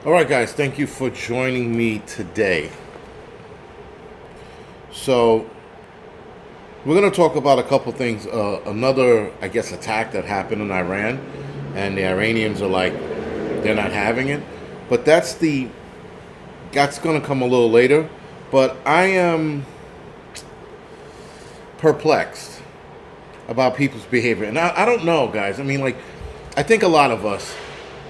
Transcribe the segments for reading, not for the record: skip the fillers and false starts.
All right, guys, thank you for joining me today. So, we're going to talk about a couple things. Another, I guess, attack that happened in Iran, and the Iranians are like, they're not having it. But that's going to come a little later. But I am perplexed about people's behavior. And I don't know, guys. I mean, like, I think a lot of us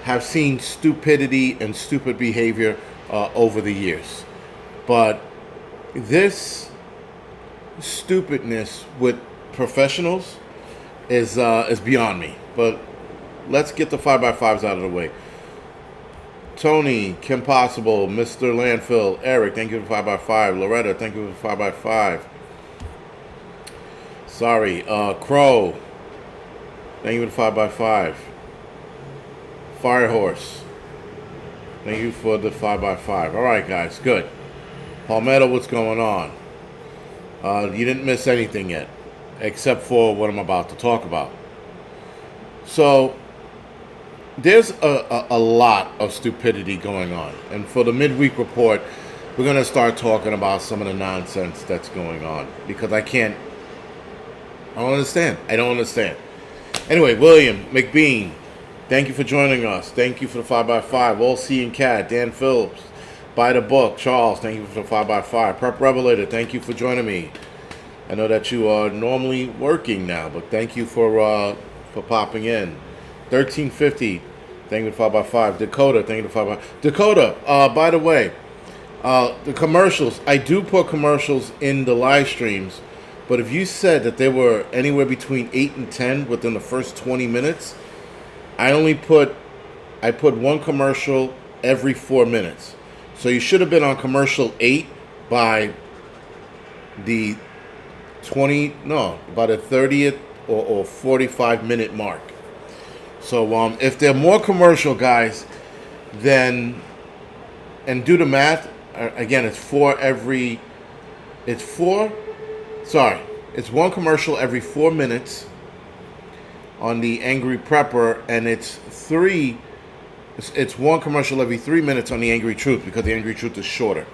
have seen stupidity and stupid behavior over the years. But this stupidness with professionals is beyond me. But let's get the 5x5s out of the way. Tony, Kim Possible, Mr. Landfill, Eric, thank you for 5x5. Loretta, thank you for 5x5. Sorry, Crow, thank you for the 5x5. Firehorse, thank you for the 5x5. All right, guys, good. Palmetto, what's going on? You didn't miss anything yet, except for what I'm about to talk about. So, there's a lot of stupidity going on. And for the midweek report, we're going to start talking about some of the nonsense that's going on. Because I don't understand. I don't understand. Anyway, William McBean, thank you for joining us. Thank you for the 5x5. All Seeing Cat, Dan Phillips, Buy the Book, Charles, thank you for the 5x5. Prep Revelator, thank you for joining me. I know that you are normally working now, but thank you for popping in. 1350, thank you for the 5x5. Dakota, thank you for the 5x5. Dakota, by the way, the commercials, I do put commercials in the live streams, but if you said that they were anywhere between 8 and 10 within the first 20 minutes, I put one commercial every 4 minutes. So you should have been on commercial 8 by the 30th or 45-minute mark. So if there are more commercial guys, then, and do the math, again, it's one commercial every 4 minutes on the Angry Prepper, and it's one commercial every 3 minutes on the Angry Truth, because the Angry Truth is shorter.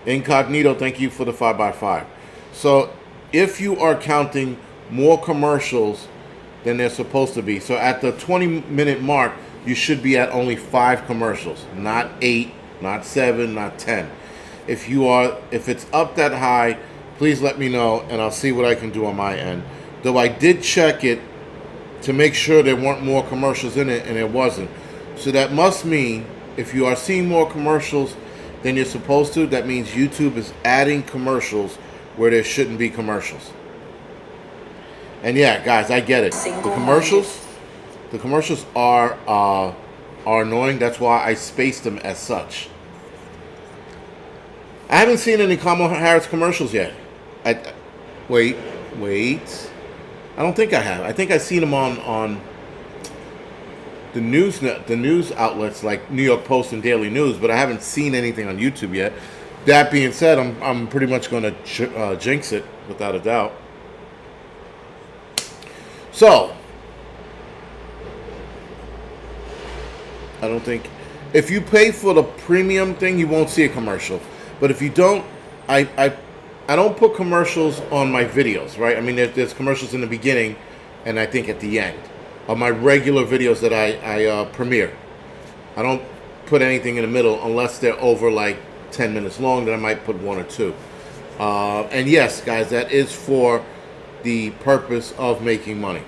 Incognito, thank you for the 5x5. So if you are counting more commercials than they're supposed to be, so at the 20-minute mark, you should be at only 5 commercials, not 8, not 7, not 10. If it's up that high, please let me know, and I'll see what I can do on my end. Though I did check it to make sure there weren't more commercials in it, and it wasn't. So that must mean if you are seeing more commercials than you're supposed to, that means YouTube is adding commercials where there shouldn't be commercials. And yeah, guys, I get it. The commercials are annoying. That's why I spaced them as such. I haven't seen any Kamala Harris commercials yet. Wait. I don't think I have. I think I've seen them on the news outlets like New York Post and Daily News, but I haven't seen anything on YouTube yet. That being said, I'm pretty much going to jinx it without a doubt. So, I don't think, if you pay for the premium thing, you won't see a commercial. But if you don't, I don't put commercials on my videos, right? I mean, there's commercials in the beginning, and I think at the end of my regular videos that I premiere. I don't put anything in the middle unless they're over like 10 minutes long. Then I might put 1 or 2. And yes, guys, that is for the purpose of making money.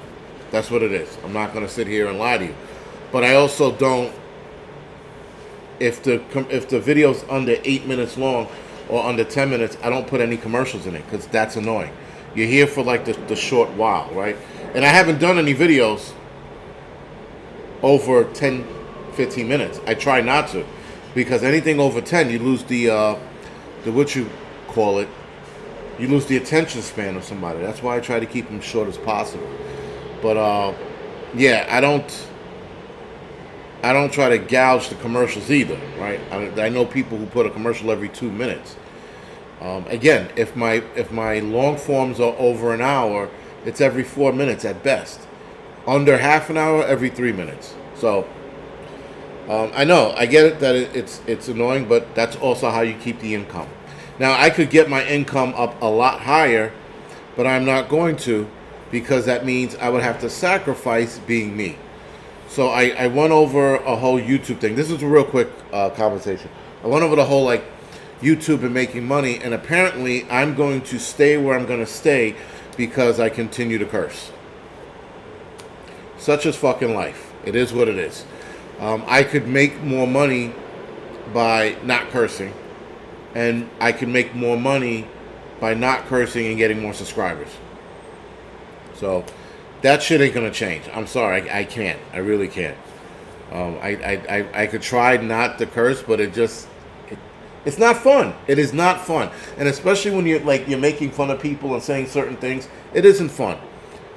That's what it is. I'm not going to sit here and lie to you. But I also don't, if the video's under 8 minutes long or under 10 minutes, I don't put any commercials in it because that's annoying. You're here for like the short while, right? And I haven't done any videos over 10, 15 minutes. I try not to, because anything over 10, you lose the what you call it, you lose the attention span of somebody. That's why I try to keep them short as possible. But yeah, I don't try to gouge the commercials either, right? I know people who put a commercial every 2 minutes. Again, if my long forms are over an hour, it's every 4 minutes at best. Under half an hour, every 3 minutes. So I know, I get it that it's annoying, but that's also how you keep the income. Now, I could get my income up a lot higher, but I'm not going to, because that means I would have to sacrifice being me. So I went over a whole YouTube thing. This is a real quick conversation. I went over the whole like YouTube and making money, and apparently I'm going to stay where I'm going to stay because I continue to curse. Such is fucking life. It is what it is. I could make more money by not cursing, and I could make more money by not cursing and getting more subscribers. So that shit ain't gonna change. I'm sorry, I can't. I really can't. I could try not to curse, but it's not fun. It is not fun, and especially when you're making fun of people and saying certain things, it isn't fun.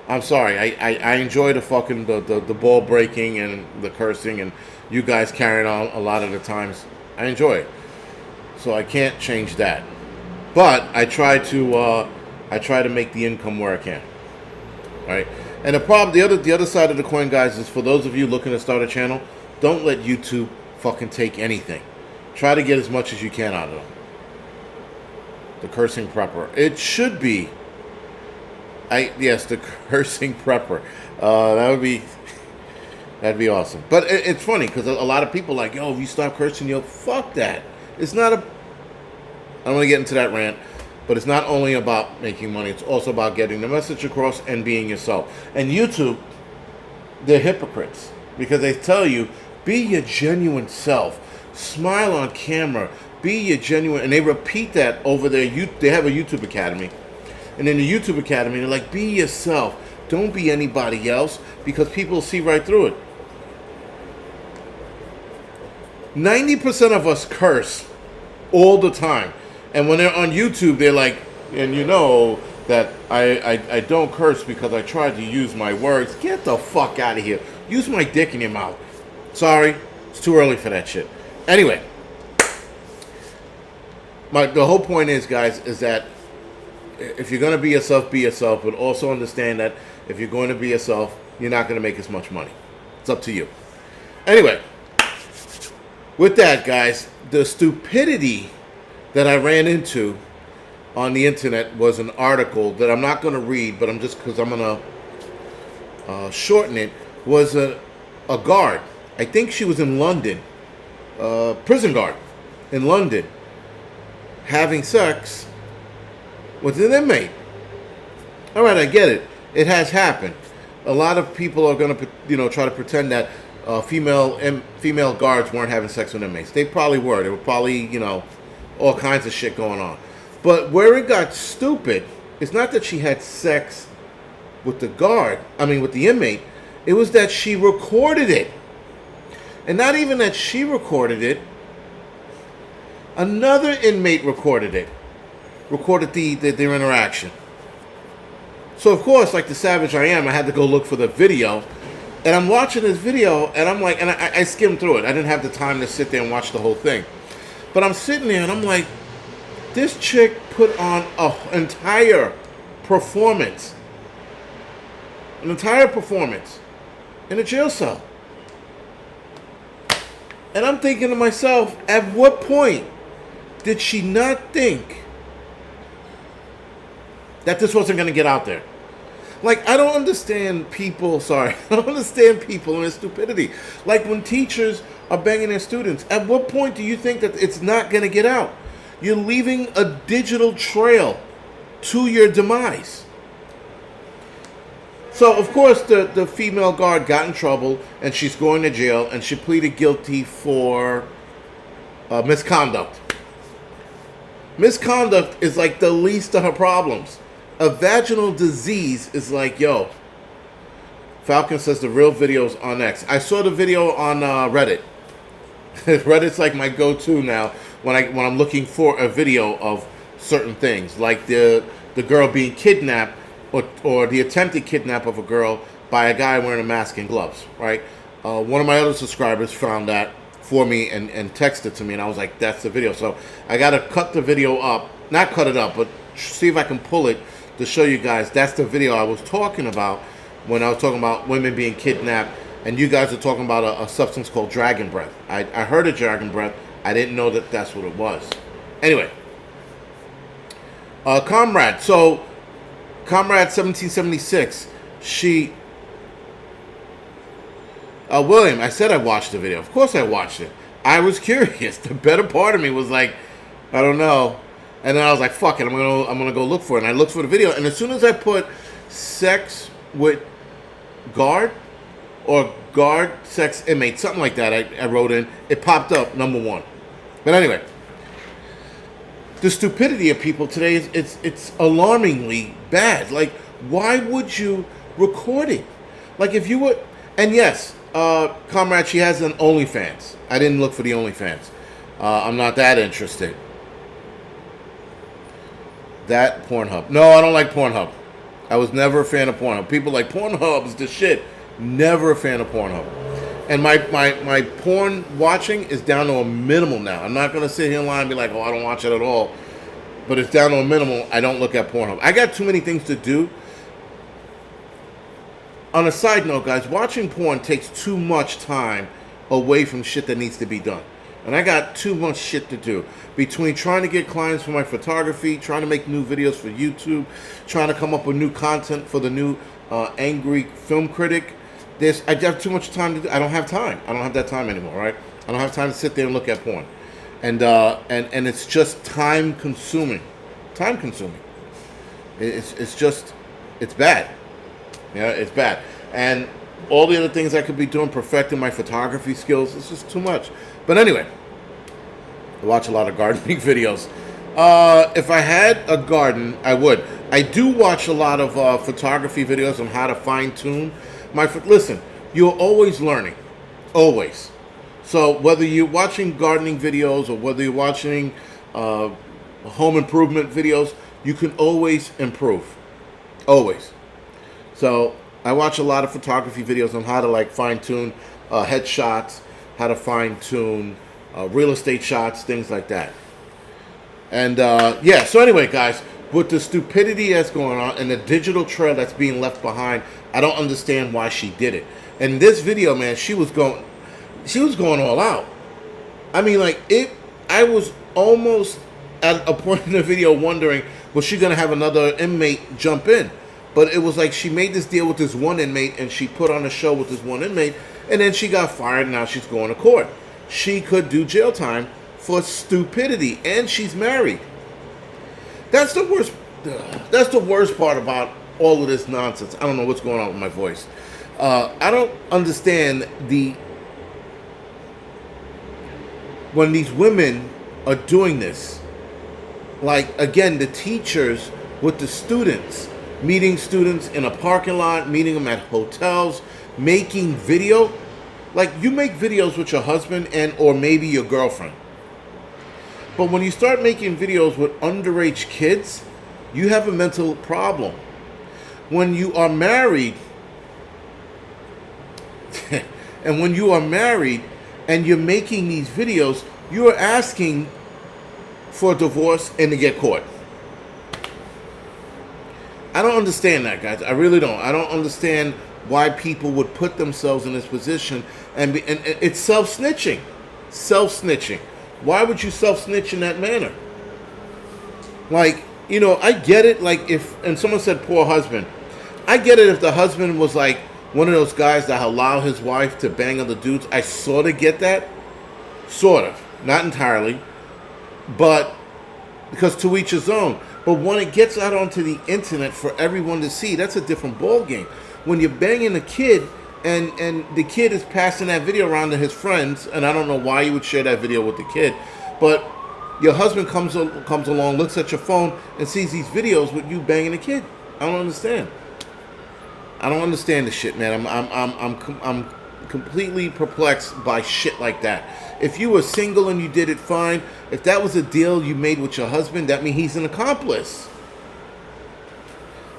I'm sorry. I enjoy the fucking the ball breaking and the cursing and you guys carrying on a lot of the times. I enjoy it, so I can't change that. But I try to make the income where I can. Right? And the other side of the coin, guys, is for those of you looking to start a channel, don't let YouTube fucking take anything. Try to get as much as you can out of them. The cursing prepper. It should be. Yes, the cursing prepper. That'd be awesome. But it's funny because a lot of people are like, yo, if you stop cursing, fuck that. It's not a. I don't want to get into that rant, but it's not only about making money. It's also about getting the message across and being yourself. And YouTube, they're hypocrites because they tell you, be your genuine self. Smile on camera. Be your genuine. And they repeat that over their They have a YouTube Academy. And in the YouTube Academy, they're like, be yourself. Don't be anybody else, because people see right through it. 90% of us curse all the time. And when they're on YouTube, they're like, and you know that I don't curse because I tried to use my words. Get the fuck out of here. Use my dick in your mouth. Sorry, it's too early for that shit. Anyway, the whole point is, guys, is that if you're going to be yourself, but also understand that if you're going to be yourself, you're not going to make as much money. It's up to you. Anyway, with that, guys, the stupidity that I ran into on the internet was an article that I'm not going to read, but because I'm going to shorten it, was a guard. I think she was in London, prison guard in London, having sex with an inmate. All right, I get it. It has happened. A lot of people are going to, try to pretend that female guards weren't having sex with inmates. They probably were. There were probably, all kinds of shit going on. But where it got stupid, it's not that she had sex with with the inmate. It was that she recorded it. And not even that she recorded it. Another inmate recorded it. Recorded their interaction. So of course, like the savage I am, I had to go look for the video, and I'm watching this video, and I'm like, and I skimmed through it. I didn't have the time to sit there and watch the whole thing, but I'm sitting there and I'm like, this chick put on an entire performance in a jail cell, and I'm thinking to myself, at what point did she not think that this wasn't going to get out there? Like, I don't understand people, I don't understand people and their stupidity. Like, when teachers are banging their students, at what point do you think that it's not going to get out? You're leaving a digital trail to your demise. So, of course, the female guard got in trouble, and she's going to jail, and she pleaded guilty for misconduct. Misconduct is like the least of her problems. A vaginal disease is like, yo. Falcon says the real video's on X. I saw the video on Reddit. Reddit's like my go-to now when I'm looking for a video of certain things, like the girl being kidnapped or the attempted kidnap of a girl by a guy wearing a mask and gloves. Right? One of my other subscribers found that for me and texted to me, and I was like, that's the video. So I gotta cut the video up, not cut it up, but see if I can pull it to show you guys. That's the video I was talking about when I was talking about women being kidnapped And you guys are talking about a substance called dragon breath. I heard of dragon breath. I didn't know that that's what it was. Anyway, Comrade. So, Comrade 1776. She. William, I said I watched the video. Of course I watched it. I was curious. The better part of me was like, I don't know. And then I was like, fuck it, I'm gonna go look for it. And I looked for the video, and as soon as I put sex with guard or guard sex inmate, something like that, I wrote in, it popped up #1. But anyway, the stupidity of people today is it's alarmingly bad. Like, why would you record it? Like, if you would, and yes, Comrade, she has an OnlyFans. I didn't look for the OnlyFans. I'm not that interested. That Pornhub. No, I don't like Pornhub. I was never a fan of Pornhub. People like Pornhub's the shit. Never a fan of Pornhub. And my porn watching is down to a minimal now. I'm not going to sit here and lie and be like, oh, I don't watch it at all. But it's down to a minimal. I don't look at Pornhub. I got too many things to do. On a side note, guys, watching porn takes too much time away from shit that needs to be done. And I got too much shit to do. Between trying to get clients for my photography, trying to make new videos for YouTube, trying to come up with new content for the new angry film critic, I have too much time to do. I don't have time. I don't have that time anymore, right? I don't have time to sit there and look at porn. And it's just time consuming. Time consuming. It's bad. Yeah, it's bad. And all the other things I could be doing, perfecting my photography skills, it's just too much. But anyway, I watch a lot of gardening videos. If I had a garden, I would. I do watch a lot of photography videos on how to fine-tune listen, you're always learning. Always. So whether you're watching gardening videos or whether you're watching home improvement videos, you can always improve. Always. So I watch a lot of photography videos on how to like fine-tune headshots, how to fine-tune real estate shots, things like that. And yeah, so anyway, guys, with the stupidity that's going on and the digital trail that's being left behind, I don't understand why she did it. And this video, man, she was going all out. I mean, like, I was almost at a point in the video wondering, was she going to have another inmate jump in? But it was like she made this deal with this one inmate and she put on a show with this one inmate, and then she got fired and now she's going to court. She could do jail time for stupidity, and she's married. That's the worst. That's the worst part about all of this nonsense. I don't know what's going on with my voice. I don't understand when these women are doing this. Like, again, the teachers with the students, meeting students in a parking lot, meeting them at hotels, making video. Like, you make videos with your husband and or maybe your girlfriend. But when you start making videos with underage kids, you have a mental problem. When you are married, and when you are married and you're making these videos, you are asking for a divorce and to get caught. I don't understand that, guys. I really don't. I don't understand why people would put themselves in this position and it's self-snitching. Self-snitching. Why would you self-snitch in that manner? Like, you know, I get it. Like, and someone said poor husband. I get it if the husband was like one of those guys that allow his wife to bang other dudes. I sort of get that. Sort of. Not entirely. But, because to each his own. But when it gets out onto the internet for everyone to see, that's a different ballgame. When you're banging a kid and the kid is passing that video around to his friends, and I don't know why you would share that video with the kid, but your husband comes along, looks at your phone, and sees these videos with you banging a kid. I don't understand. I don't understand this shit, man. I'm completely perplexed by shit like that. If you were single and you did it, fine. If that was a deal you made with your husband, that means he's an accomplice.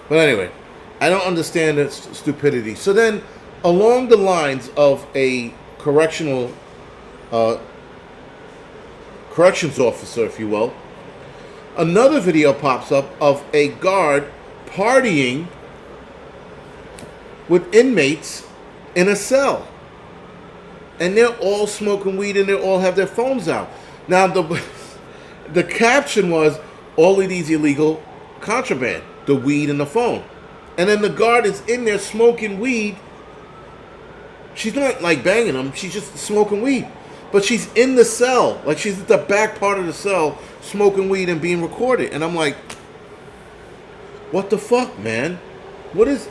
But anyway, I don't understand that stupidity. So then, along the lines of a corrections officer, if you will, another video pops up of a guard partying with inmates in a cell. and they're all smoking weed and they all have their phones out. Now the caption was all of these illegal contraband, the weed and the phone, and then the guard is in there smoking weed. She's not like banging them, she's just smoking weed. But she's in the cell, like she's at the back part of the cell smoking weed and being recorded. And I'm like, what the fuck, man? What is...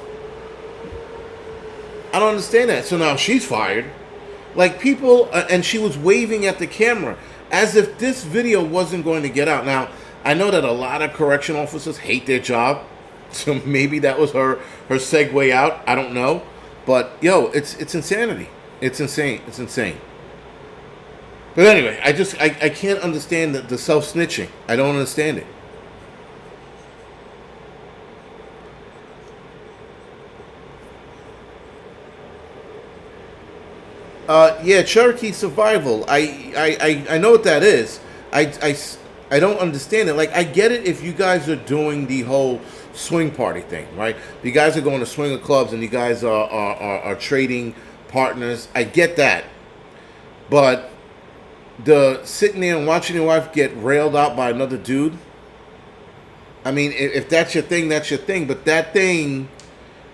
I don't understand that. So now she's fired. Like people, and she was waving at the camera as if this video wasn't going to get out. Now, I know that a lot of correction officers hate their job. So maybe that was her segue out. I don't know. But, yo, it's insanity. It's insane. It's insane. But anyway, I can't understand the self-snitching. I don't understand it. Yeah, Cherokee Survival. I know what that is. I don't understand it. Like, I get it if you guys are doing the whole swing party thing, right? You guys are going to swinger clubs and you guys are trading partners. I get that. But the sitting there and watching your wife get railed out by another dude, I mean, if that's your thing, that's your thing. But that thing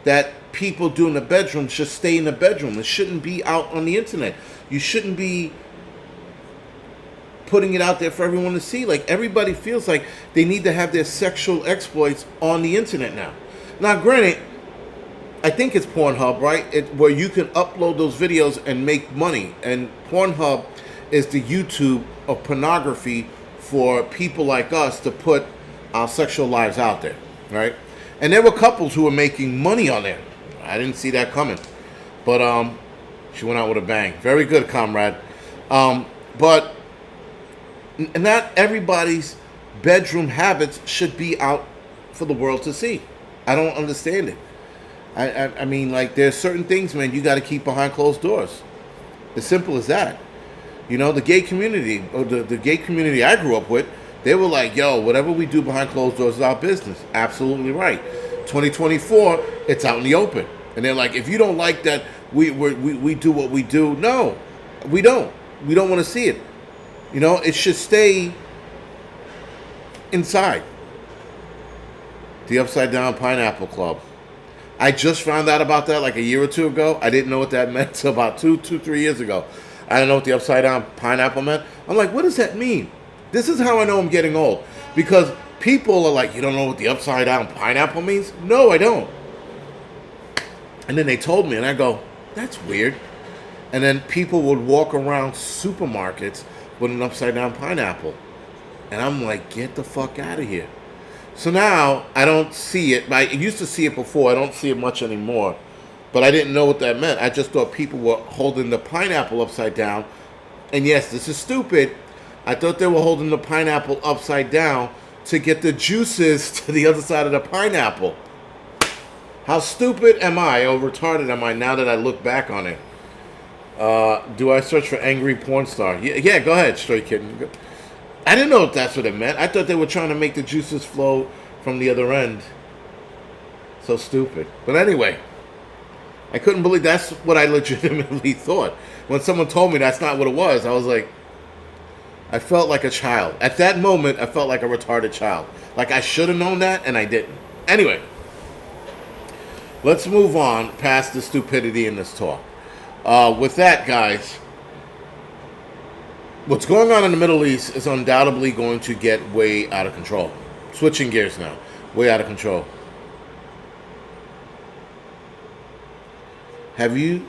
that people do in the bedroom should stay in the bedroom. It shouldn't be out on the internet. You shouldn't be putting it out there for everyone to see. Like, everybody feels like they need to have their sexual exploits on the internet now. Now, granted, I think it's Pornhub, right? Where you can upload those videos and make money. And Pornhub is the YouTube of pornography for people like us to put our sexual lives out there, right? And there were couples who were making money on there. I didn't see that coming. But she went out with a bang. Very good, comrade. But not everybody's bedroom habits should be out for the world to see. I don't understand it. I mean, like, there's certain things, man, you got to keep behind closed doors. As simple as that. You know, the gay community, or the gay community I grew up with, they were like, yo, whatever we do behind closed doors is our business. Absolutely right. 2024, it's out in the open. And they're like, if you don't like that, we do what we do. No, we don't. We don't want to see it. You know, it should stay inside. The Upside Down Pineapple Club. I just found out about that like a year or two ago. I didn't know what that meant until about 3 years ago. I didn't know what the Upside Down Pineapple meant. I'm like, what does that mean? This is how I know I'm getting old. Because people are like, you don't know what the Upside Down Pineapple means? No, I don't. And then they told me, and I go, that's weird. And then people would walk around supermarkets with an upside down pineapple. And I'm like, get the fuck out of here. So now I don't see it. I used to see it before. I don't see it much anymore. But I didn't know what that meant. I just thought people were holding the pineapple upside down. And yes, this is stupid. I thought they were holding the pineapple upside down to get the juices to the other side of the pineapple. How stupid am I, or retarded am I now that I look back on it? Do I search for angry porn star? Yeah, go ahead, Stray Kitten. I didn't know if that's what it meant. I thought they were trying to make the juices flow from the other end. So stupid. But anyway, I couldn't believe that's what I legitimately thought. When someone told me that's not what it was, I was like, I felt like a child. At that moment, I felt like a retarded child. Like I should have known that, and I didn't. Anyway, let's move on past the stupidity in this talk. With that, guys, what's going on in the Middle East is undoubtedly going to get way out of control. Switching gears now. Way out of control. Have you,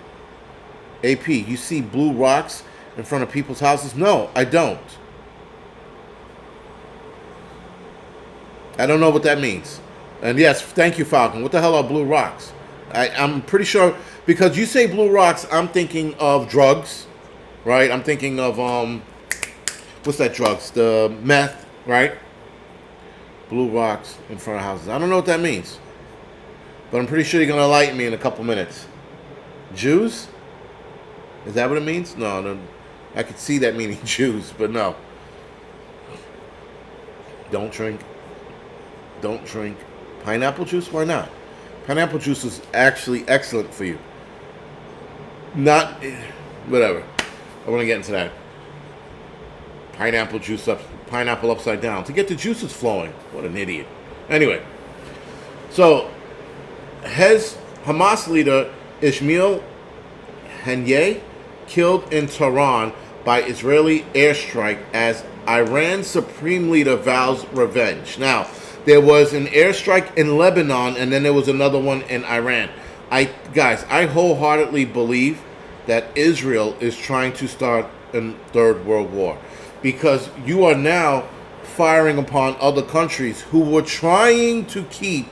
AP, you see blue rocks in front of people's houses? No, I don't. I don't know what that means. And yes, thank you, Falcon. What the hell are blue rocks? I'm pretty sure, because you say blue rocks, I'm thinking of drugs, right? I'm thinking of, what's that drugs? The meth, right? Blue rocks in front of houses. I don't know what that means. But I'm pretty sure you're going to enlighten me in a couple minutes. Jews? Is that what it means? No, I could see that meaning Jews, but no. Don't drink pineapple juice. Why not? Pineapple juice is actually excellent for you. Not, whatever. I want to get into that. Pineapple upside down to get the juices flowing. What an idiot. Anyway, so Hamas leader Ismail Haniyeh killed in Tehran by Israeli airstrike as Iran's supreme leader vows revenge. Now, there was an airstrike in Lebanon, and then there was another one in Iran. I wholeheartedly believe that Israel is trying to start a third world war, because you are now firing upon other countries who were trying to keep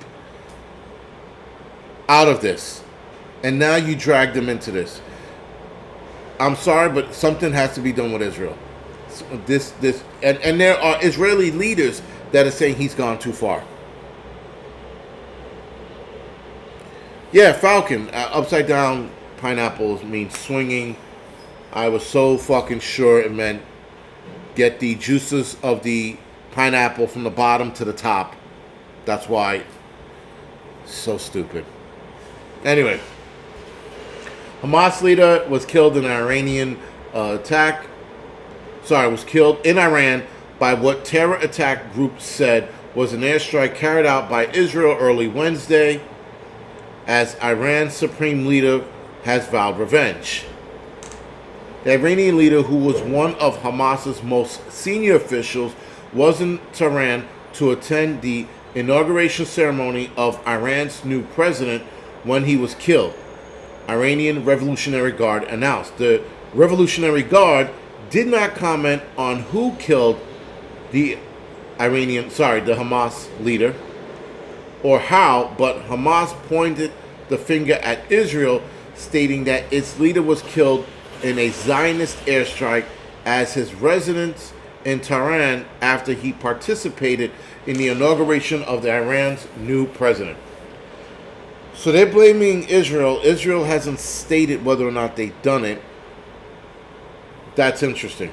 out of this, and now you drag them into this. I'm sorry, but something has to be done with Israel. And there are Israeli leaders that are saying he's gone too far. Yeah, falcon, upside down pineapples means swinging. I was so fucking sure it meant get the juices of the pineapple from the bottom to the top. That's why. So stupid. Anyway, Hamas leader was killed in an Iranian attack. Was killed in Iran by what terror attack group said was an airstrike carried out by Israel early Wednesday, as Iran's supreme leader has vowed revenge. The Iranian leader, who was one of Hamas's most senior officials, was in Tehran to attend the inauguration ceremony of Iran's new president when he was killed, Iranian Revolutionary Guard announced. The Revolutionary Guard did not comment on who killed the Hamas leader or how, but Hamas pointed the finger at Israel, stating that its leader was killed in a Zionist airstrike as his residence in Tehran after he participated in the inauguration of Iran's new president. So they're blaming Israel. Israel hasn't stated whether or not they've done it. That's interesting.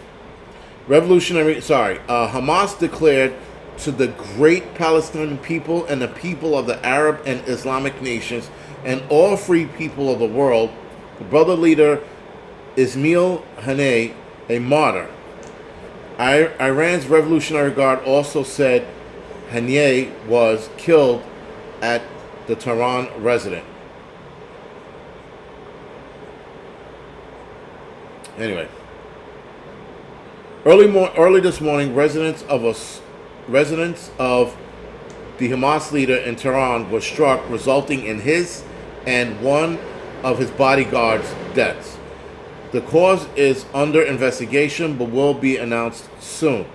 Hamas declared to the great Palestinian people and the people of the Arab and Islamic nations and all free people of the world, the brother leader Ismail Haniyeh a martyr. Iran's Revolutionary Guard also said Haniyeh was killed at the Tehran residence. Anyway, early this morning, residents of the Hamas leader in Tehran were struck, resulting in his and one of his bodyguards' deaths. The cause is under investigation, but will be announced soon.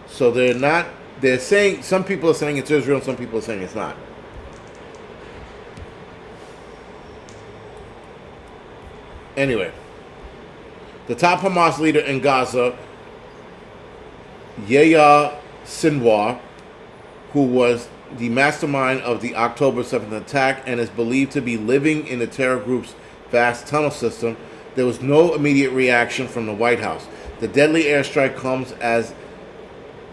So they're saying, some people are saying it's Israel, some people are saying it's not. Anyway, the top Hamas leader in Gaza, Yahya Sinwar, who was the mastermind of the October 7th attack and is believed to be living in the terror group's vast tunnel system, there was no immediate reaction from the White House. The deadly airstrike comes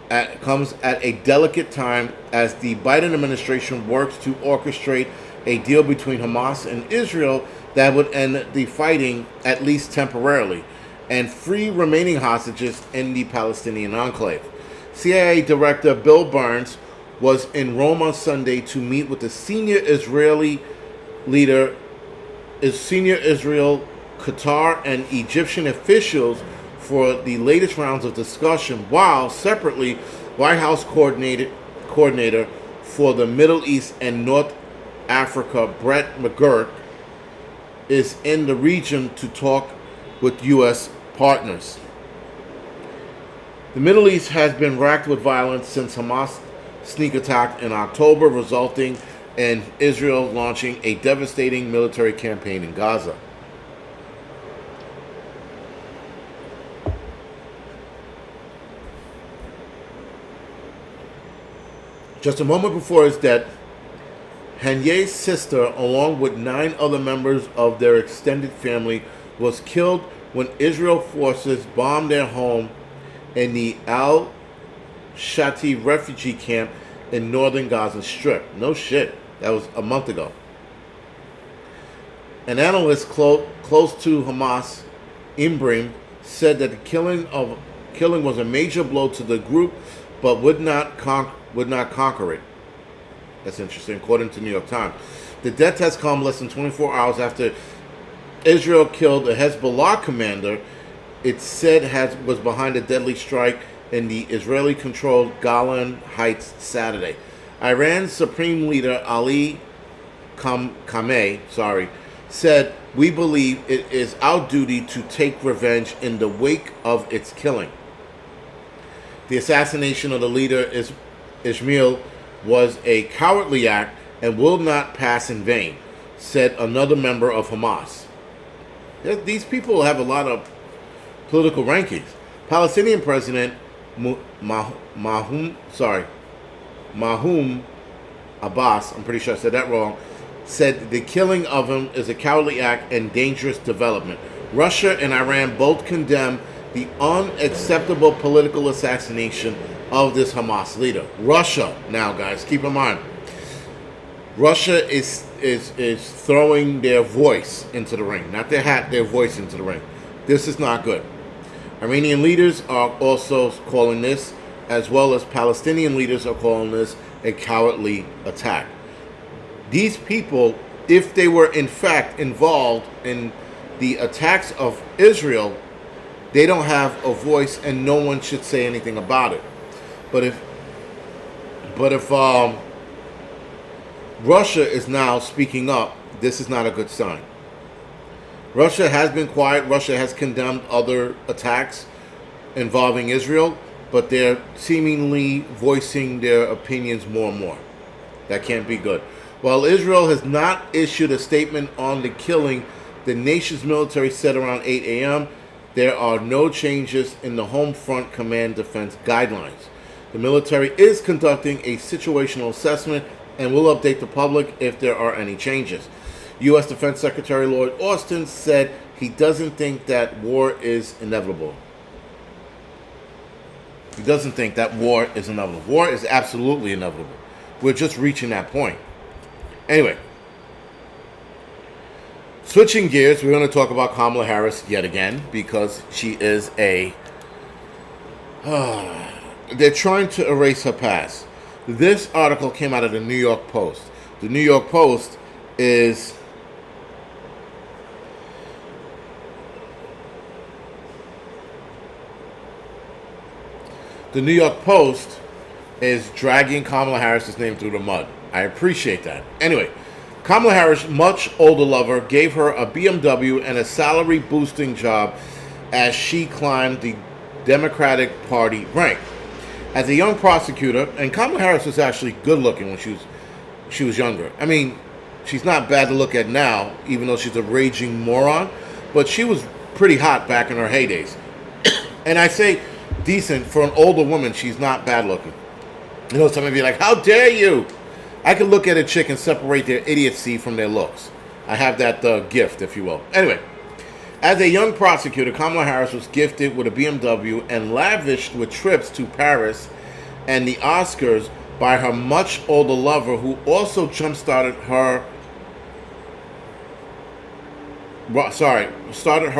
at a delicate time as the Biden administration works to orchestrate a deal between Hamas and Israel that would end the fighting, at least temporarily, and free remaining hostages in the Palestinian enclave. CIA Director Bill Burns was in Rome on Sunday to meet with the senior Israel, Qatar, and Egyptian officials for the latest rounds of discussion, while separately, White House coordinator for the Middle East and North Africa, Brett McGurk, is in the region to talk with U.S. partners. The Middle East has been racked with violence since Hamas' sneak attack in October, resulting in Israel launching a devastating military campaign in Gaza. Just a moment before his death, Haniyeh's sister, along with 9 other members of their extended family, was killed when Israel forces bombed their home in the Al-Shati refugee camp in northern Gaza Strip. No shit. That was a month ago. An analyst close to Hamas, Imbrim, said that the killing was a major blow to the group, but would not conquer it. That's interesting, according to the New York Times. The death has come less than 24 hours after Israel killed a Hezbollah commander it said was behind a deadly strike in the Israeli-controlled Golan Heights Saturday. Iran's Supreme Leader Ali Khamenei, said, "We believe it is our duty to take revenge in the wake of its killing. The assassination of the leader Ismail was a cowardly act and will not pass in vain," said another member of Hamas. These people have a lot of political rankings. Palestinian President Mahmoud Abbas, I'm pretty sure I said that wrong, said the killing of him is a cowardly act and dangerous development. Russia and Iran both condemn the unacceptable political assassination of this Hamas leader. Russia, now guys, keep in mind, Russia is throwing their voice into the ring. Not their hat, their voice into the ring. This is not good. Iranian leaders are also calling this, as well as Palestinian leaders are calling this a cowardly attack. These people, if they were in fact involved in the attacks of Israel, they don't have a voice and no one should say anything about it. But if Russia is now speaking up, this is not a good sign. Russia has been quiet. Russia has condemned other attacks involving Israel, but they're seemingly voicing their opinions more and more. That can't be good. While Israel has not issued a statement on the killing, the nation's military said around 8 a.m. there are no changes in the home front command defense guidelines. The military is conducting a situational assessment and will update the public if there are any changes. U.S. Defense Secretary Lloyd Austin said he doesn't think that war is inevitable. He doesn't think that war is inevitable. War is absolutely inevitable. We're just reaching that point. Anyway, switching gears, we're going to talk about Kamala Harris yet again because she is they're trying to erase her past. This article came out of the New York Post. The New York Post is dragging Kamala Harris's name through the mud. I appreciate that. Anyway, Kamala Harris' much older lover gave her a BMW and a salary-boosting job as she climbed the Democratic Party rank. As a young prosecutor, and Kamala Harris was actually good-looking when she was younger. I mean, she's not bad to look at now, even though she's a raging moron, but she was pretty hot back in her heydays. And I say decent for an older woman. She's not bad looking. You know, some of you are like, how dare you? I can look at a chick and separate their idiocy from their looks. I have that gift, if you will. Anyway, as a young prosecutor, Kamala Harris was gifted with a BMW and lavished with trips to Paris and the Oscars by her much older lover, who also started her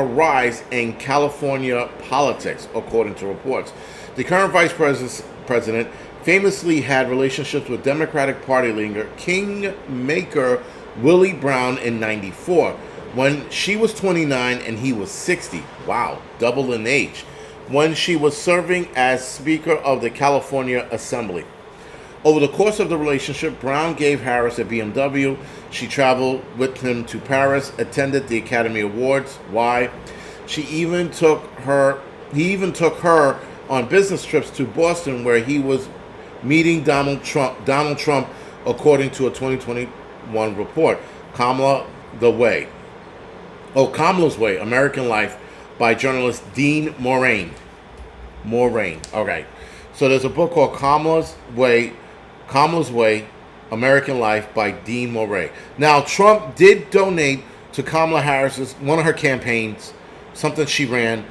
rise in California politics, according to reports. The current vice president famously had relationships with Democratic Party leader Kingmaker Willie Brown in '94, when she was 29 and he was 60. Wow, double in age. When she was serving as Speaker of the California Assembly. Over the course of the relationship, Brown gave Harris a BMW. She traveled with him to Paris, attended the Academy Awards. Why? He even took her on business trips to Boston, where he was meeting Donald Trump, according to a 2021 report. Kamala's Way, American Life, by journalist Dean Moraine. Okay. So there's a book called Kamala's Way, American Life by Dean Moraine. Now, Trump did donate to Kamala Harris's, one of her campaigns, something that she ran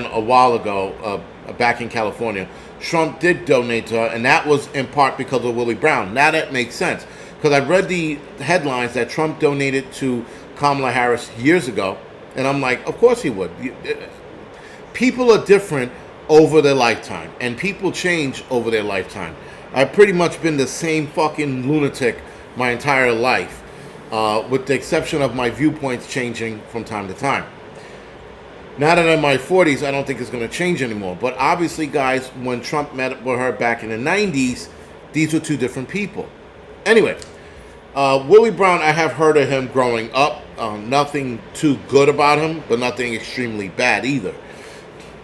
a while ago, back in California. Trump did donate to her, and that was in part because of Willie Brown. Now that makes sense, because I read the headlines that Trump donated to Kamala Harris years ago, and I'm like, of course he would. People are different over their lifetime, and people change over their lifetime. I've pretty much been the same fucking lunatic my entire life, with the exception of my viewpoints changing from time to time. Now that I'm in my 40s, I don't think it's going to change anymore. But obviously, guys, when Trump met with her back in the 90s, these were two different people. Anyway, Willie Brown, I have heard of him growing up. Nothing too good about him, but nothing extremely bad either.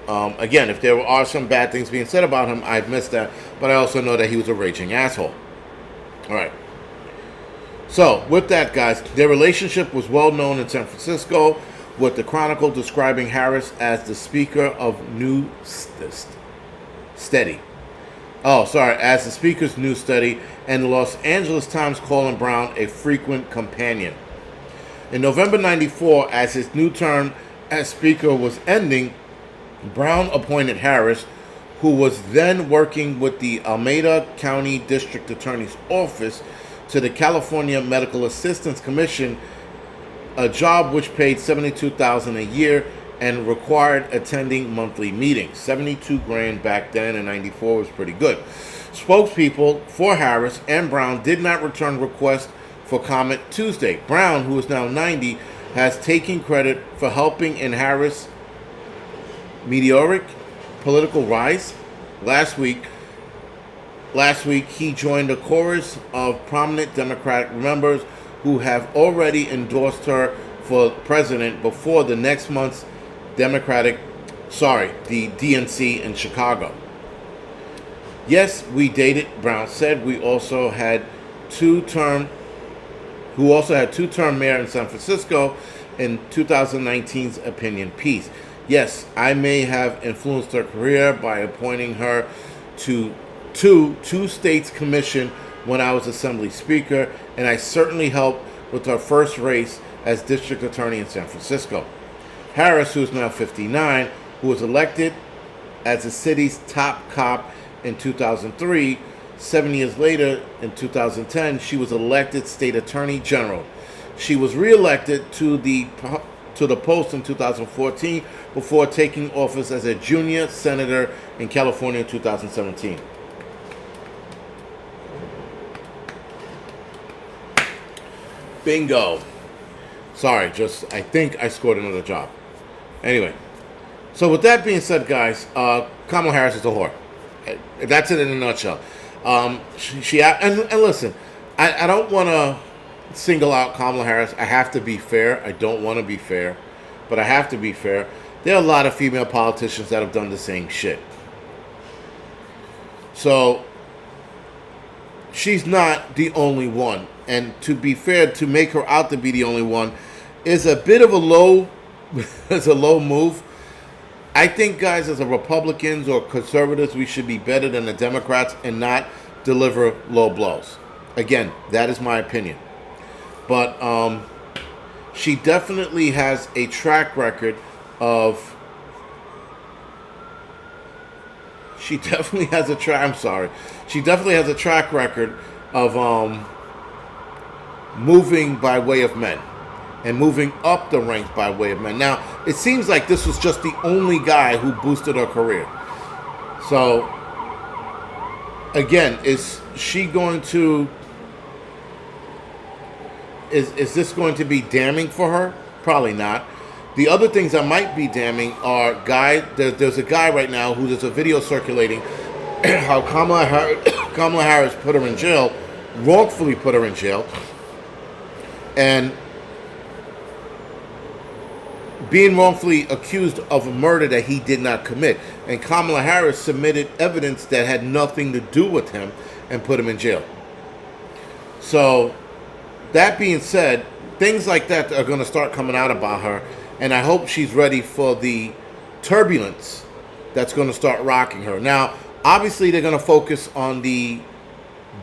Again, if there are some bad things being said about him, I've missed that. But I also know that he was a raging asshole. All right. So, with that, guys, their relationship was well known in San Francisco, with the Chronicle describing Harris as the Speaker of New Steady. As the Speaker's New Steady, and the Los Angeles Times calling Brown a frequent companion. In November '94, as his new term as Speaker was ending, Brown appointed Harris, who was then working with the Alameda County District Attorney's Office, to the California Medical Assistance Commission, a job which paid $72,000 a year and required attending monthly meetings. 72 grand back then in '94 was pretty good. Spokespeople for Harris and Brown did not return requests for comment Tuesday. Brown, who is now 90, has taken credit for helping in Harris' meteoric political rise. Last week, he joined a chorus of prominent Democratic members who have already endorsed her for president before the next month's the DNC in Chicago. Yes, we dated, Brown said, who also had two-term mayor in San Francisco in 2019's opinion piece. Yes, I may have influenced her career by appointing her to two states commission when I was Assembly Speaker, and I certainly helped with her first race as District Attorney in San Francisco. Harris, who is now 59, who was elected as the city's top cop in 2003, 7 years later, in 2010, she was elected State Attorney General. She was re-elected to the post in 2014 before taking office as a junior senator in California in 2017. Bingo. Sorry, I think I scored another job. Anyway, so with that being said, guys, Kamala Harris is a whore. That's it in a nutshell. And listen, I don't want to single out Kamala Harris. I have to be fair. I don't want to be fair, but I have to be fair. There are a lot of female politicians that have done the same shit. So she's not the only one. And to be fair, to make her out to be the only one is a bit of a low move. I think, guys, as a Republicans or conservatives, we should be better than the Democrats and not deliver low blows. Again, that is my opinion. But she definitely has a track record of... She definitely has a track record of moving by way of men and moving up the ranks by way of men. Now, it seems like this was just the only guy who boosted her career. So, again, is this going to be damning for her? Probably not. The other things that might be damning are there's a guy right now who there's a video circulating how Kamala Harris put her in jail, wrongfully put her in jail, and being wrongfully accused of a murder that he did not commit. And Kamala Harris submitted evidence that had nothing to do with him and put him in jail. So, that being said, things like that are going to start coming out about her, and I hope she's ready for the turbulence that's going to start rocking her. Now, obviously, they're going to focus on the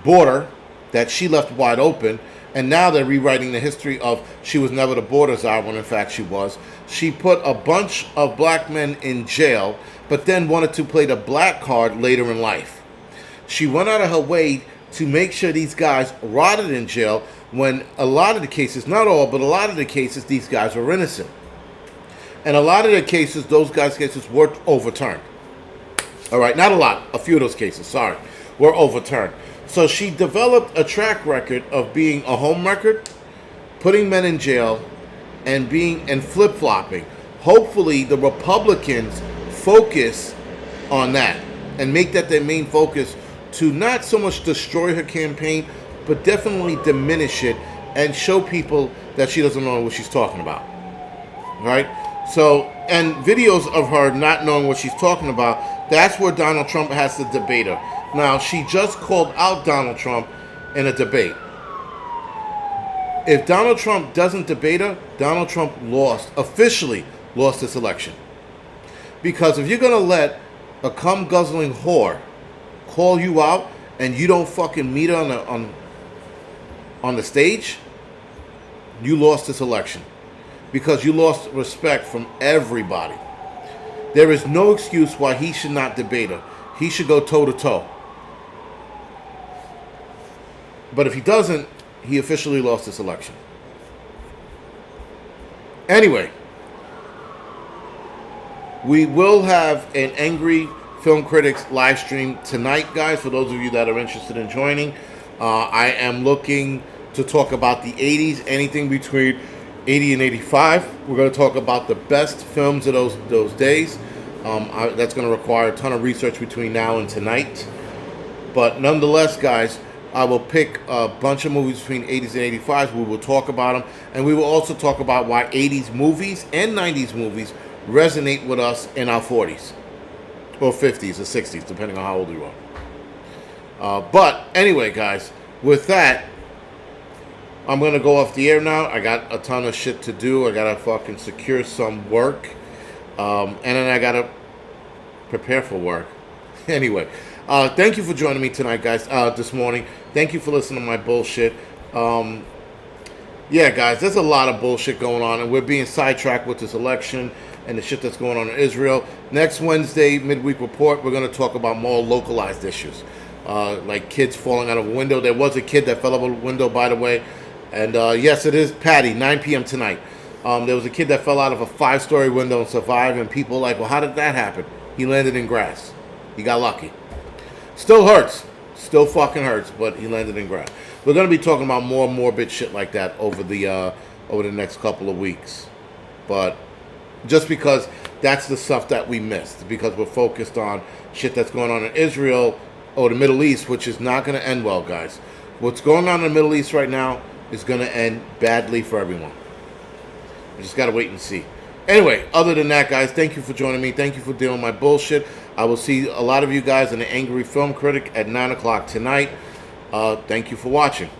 border that she left wide open, and now they're rewriting the history of she was never the border czar when in fact she was. She put a bunch of black men in jail, but then wanted to play the black card later in life. She went out of her way to make sure these guys rotted in jail when a lot of the cases, not all, but a lot of the cases, these guys were innocent. And a lot of the cases, those guys' cases were overturned. All right, not a lot, a few of those cases, sorry, were overturned. So she developed a track record of being a home record, putting men in jail, and flip-flopping. Hopefully the Republicans focus on that and make that their main focus, to not so much destroy her campaign, but definitely diminish it and show people that she doesn't know what she's talking about. Right? So, and videos of her not knowing what she's talking about, that's where Donald Trump has to debate her. Now, she just called out Donald Trump in a debate. If Donald Trump doesn't debate her, Donald Trump officially lost this election. Because if you're going to let a cum-guzzling whore call you out and you don't fucking meet her on the stage, you lost this election. Because you lost respect from everybody. There is no excuse why he should not debate her. He should go toe-to-toe. But if he doesn't, he officially lost this election. Anyway, we will have an Angry Film Critics live stream tonight, guys, for those of you that are interested in joining. I am looking to talk about the 80s, anything between 80 and 85. We're going to talk about the best films of those days. That's going to require a ton of research between now and tonight. But nonetheless, guys, I will pick a bunch of movies between 80s and 85s. We will talk about them. And we will also talk about why 80s movies and 90s movies resonate with us in our 40s. Or 50s or 60s, depending on how old you are. But anyway, guys, with that, I'm going to go off the air now. I got a ton of shit to do. I got to fucking secure some work. And then I got to prepare for work. Anyway, thank you for joining me tonight, guys, this morning. Thank you for listening to my bullshit. Yeah, guys, there's a lot of bullshit going on, and we're being sidetracked with this election and the shit that's going on in Israel. Next Wednesday, Midweek Report, we're going to talk about more localized issues, like kids falling out of a window. There was a kid that fell out of a window, by the way. And yes, it is Patty, 9 p.m. tonight. There was a kid that fell out of a 5-story window and survived, and people are like, well, how did that happen? He landed in grass. He got lucky. Still hurts. Still fucking hurts, but he landed in grass. We're going to be talking about more morbid shit like that over the next couple of weeks. But just because that's the stuff that we missed, because we're focused on shit that's going on in Israel or the Middle East, which is not going to end well, guys. What's going on in the Middle East right now is going to end badly for everyone. We just got to wait and see. Anyway, other than that, guys, thank you for joining me. Thank you for dealing with my bullshit. I will see a lot of you guys in the Angry Film Critic at 9 o'clock tonight. Thank you for watching.